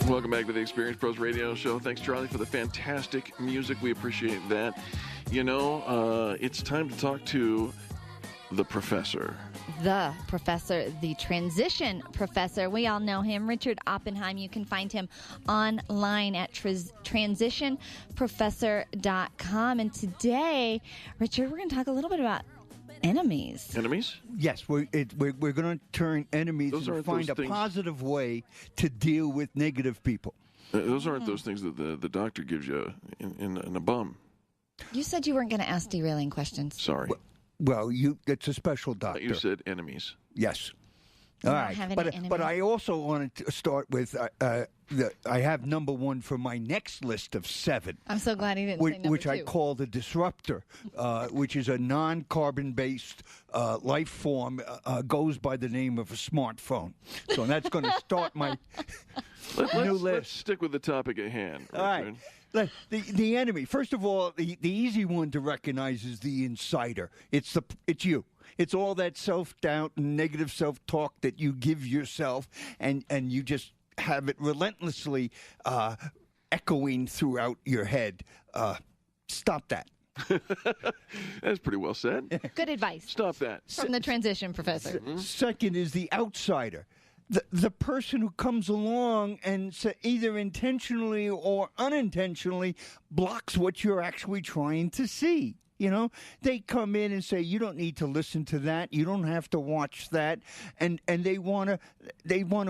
Welcome back to the Experience Pros Radio Show. Thanks, Charlie, for the fantastic music. We appreciate that. It's time to talk to the professor. The professor, the transition professor. We all know him, Richard Oppenheim. You can find him online at transitionprofessor.com. And today, Richard, we're going to talk a little bit about enemies. Enemies? Yes, we're going to turn enemies and find a positive way to deal with negative people. Those aren't those things that the doctor gives you in a bum. You said you weren't going to ask derailing questions. Sorry. Well, it's a special doctor. You said enemies. Yes. You All don't right. have any But enemies? I also wanted to start with I have number one for my next list of 7. I'm so glad he didn't say number which 2. I call the disruptor, which is a non-carbon-based life form, goes by the name of a smartphone. So that's going to start my new list. Let's stick with the topic at hand. All right. The enemy. First of all, the easy one to recognize is the insider. It's you. It's all that self-doubt and negative self-talk that you give yourself, and you just have it relentlessly echoing throughout your head. Stop that. That's pretty well said. Good advice Stop that. from the transition professor. Second is the outsider. The person who comes along and either intentionally or unintentionally blocks what you're actually trying to see. They come in and say, you don't need to listen to that. You don't have to watch that. And they want to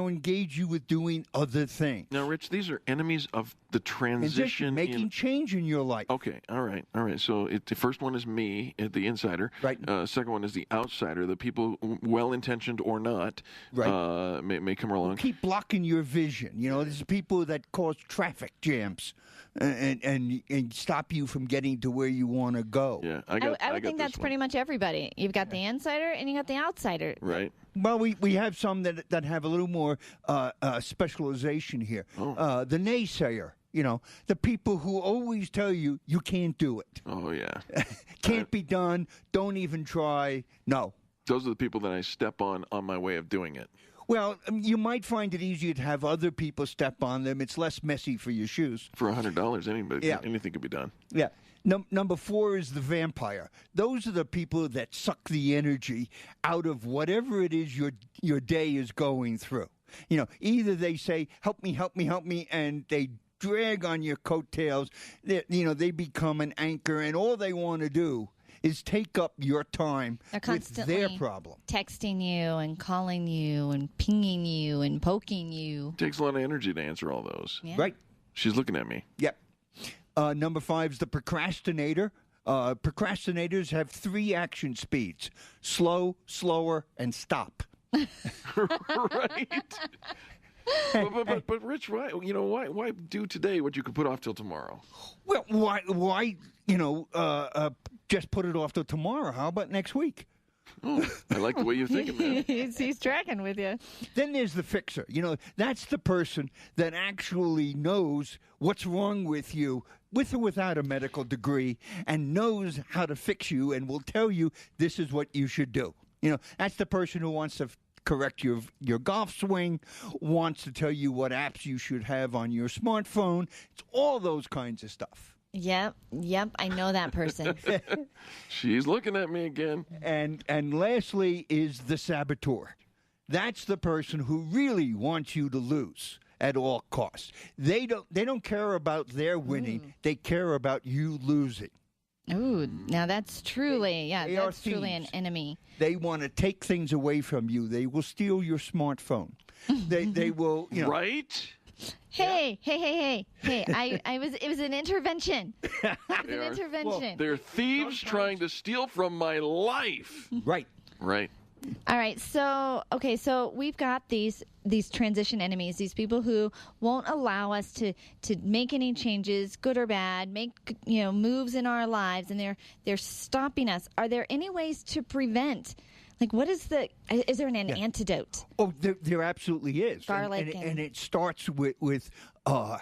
engage you with doing other things. Now, Rich, these are enemies of the transition. Making change in your life. Okay, all right. So the first one is me, the insider. Right. Second one is the outsider, the people, well-intentioned or not, right. may come along. Keep blocking your vision. There's people that cause traffic jams and stop you from getting to where you want to go. Yeah, I would think that's pretty much everybody. You've got the insider and you got the outsider. Right. Well, we have some that have a little more specialization here. Oh. The naysayer. The people who always tell you can't do it. Oh, yeah. Can't be done. Don't even try. No. Those are the people that I step on my way of doing it. Well, you might find it easier to have other people step on them. It's less messy for your shoes. For $100, anything could be done. Yeah. Number 4 is the vampire. Those are the people that suck the energy out of whatever it is your day is going through. Either they say, help me, help me, help me, and they drag on your coattails. They become an anchor, and all they want to do is take up your time with their problem. Texting you and calling you and pinging you and poking you. It takes a lot of energy to answer all those. Yeah. Right. She's looking at me. Yep. Number 5 is the procrastinator. Procrastinators have 3 action speeds: slow, slower, and stop. Right. But Rich, why do today what you could put off till tomorrow? Well, why just put it off till tomorrow? How about next week? Oh, I like the way you're thinking, man. He's tracking with you. Then there's the fixer. That's the person that actually knows what's wrong with you, with or without a medical degree, and knows how to fix you and will tell you this is what you should do. That's the person who wants to correct your golf swing, wants to tell you what apps you should have on your smartphone. It's all those kinds of stuff. Yep, I know that person. She's looking at me again. And lastly is the saboteur. That's the person who really wants you to lose at all costs. They don't care about their winning. They care about you losing. Ooh, now that's truly, that's truly an enemy. They want to take things away from you. They will steal your smartphone. They will, Right? Hey! It was an intervention. It was an intervention. Well, They're thieves trying to steal from my life. Right. Right. All right, so we've got these transition enemies, these people who won't allow us to make any changes, good or bad, make moves in our lives, and they're stopping us. Are there any ways to prevent? Like, is there an antidote? Oh, there absolutely is. Garlic and it starts with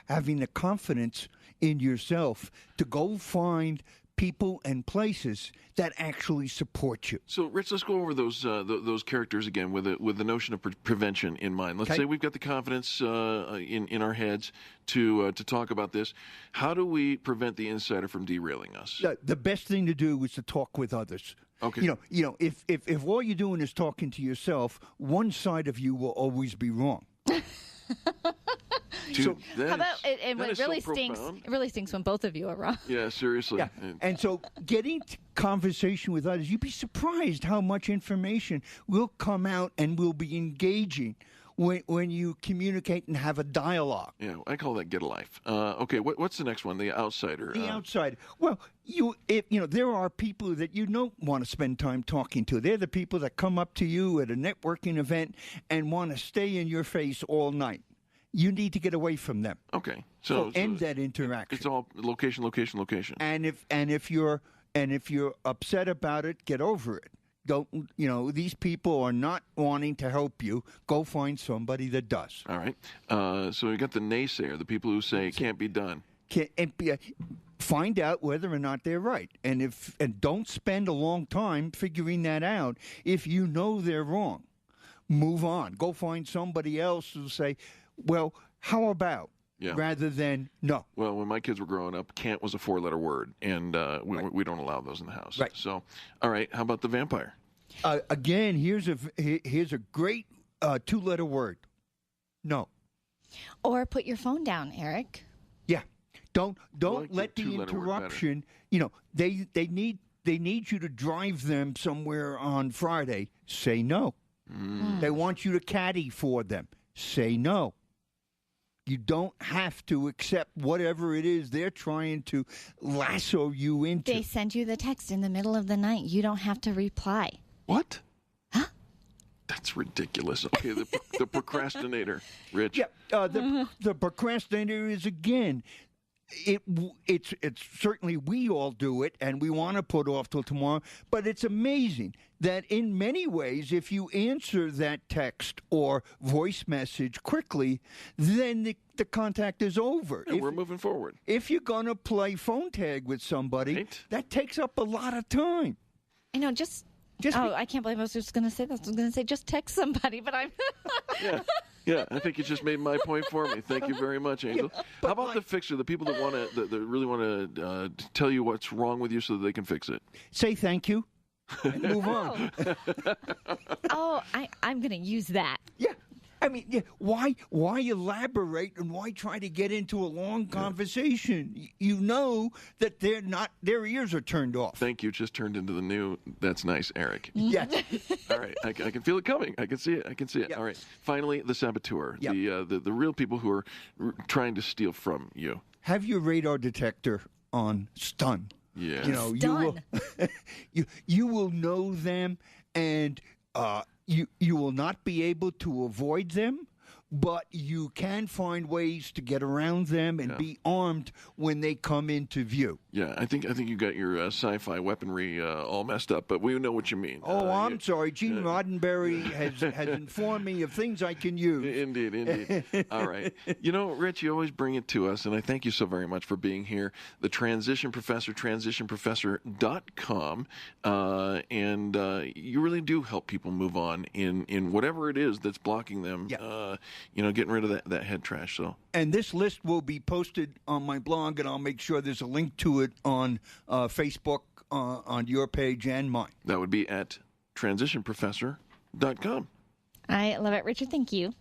having the confidence in yourself to go find people and places that actually support you. So, Rich, let's go over those characters again with the notion of prevention in mind. Let's say we've got the confidence in our heads to talk about this. How do we prevent the insider from derailing us? The best thing to do is to talk with others. Okay. You know, if all you're doing is talking to yourself, one side of you will always be wrong. Dude, So How about and that it is really so stinks? profound. It really stinks when both of you are wrong. Yeah, seriously. Yeah. And so getting conversation with others, you'd be surprised how much information will come out and will be engaging when you communicate and have a dialogue. Yeah, I call that get a life. Okay, what's the next one? The outsider. The outside. Well, there are people that you don't want to spend time talking to. They're the people that come up to you at a networking event and want to stay in your face all night. You need to get away from them. Okay, so end that interaction. It's all location, location, location. And if you're upset about it, get over it. Don't these people are not wanting to help you. Go find somebody that does. All right. So we got the naysayer, the people who say it can't be done. Find out whether or not they're right, and don't spend a long time figuring that out. If you know they're wrong, move on. Go find somebody else who say, well, how about? Yeah. Rather than no. Well, when my kids were growing up, can't was a 4-letter word, and we don't allow those in the house. Right. So, all right, how about the vampire? Again, here's a great 2-letter word. No. Or put your phone down, Eric. Yeah. Don't like let the the 2-letter word interruption. They need you to drive them somewhere on Friday. Say no. They want you to caddy for them. Say no. You don't have to accept whatever it is they're trying to lasso you into. They send you the text in the middle of the night. You don't have to reply. What? Huh? That's ridiculous. Okay, the procrastinator, Rich. Yeah, the procrastinator is, again, it's certainly we all do it, and we want to put off till tomorrow, but it's amazing that in many ways, if you answer that text or voice message quickly, then the contact is over. Yeah, we're moving forward. If you're going to play phone tag with somebody, Right. that takes up a lot of time. I know, I can't believe I was just going to say that. I was going to say just text somebody, but I'm... Yeah, I think you just made my point for me. Thank you very much, Angel. How about the fixer, the people that really want to tell you what's wrong with you so that they can fix it? Say thank you and move on. I'm going to use that. Yeah. I mean, why elaborate and why try to get into a long conversation? You know that their ears are turned off. Thank you. Just turned into the new. That's nice, Eric. Yeah. All right, I can feel it coming. I can see it. Yeah. All right. Finally, the saboteur, Yeah. the real people who are trying to steal from you. Have your radar detector on stun. Yeah. You will know them, and you will not be able to avoid them, but you can find ways to get around them and be armed when they come into view. Yeah, I think you got your sci-fi weaponry all messed up, but we know what you mean. Oh, I'm sorry. Gene Roddenberry has informed me of things I can use. Indeed. All right. Rich, you always bring it to us, and I thank you so very much for being here. The Transition Professor, transitionprofessor.com, and you really do help people move on in whatever it is that's blocking them, getting rid of that head trash. So. And this list will be posted on my blog, and I'll make sure there's a link to it on Facebook, on your page and mine. That would be at transitionprofessor.com. I love it, Richard. Thank you.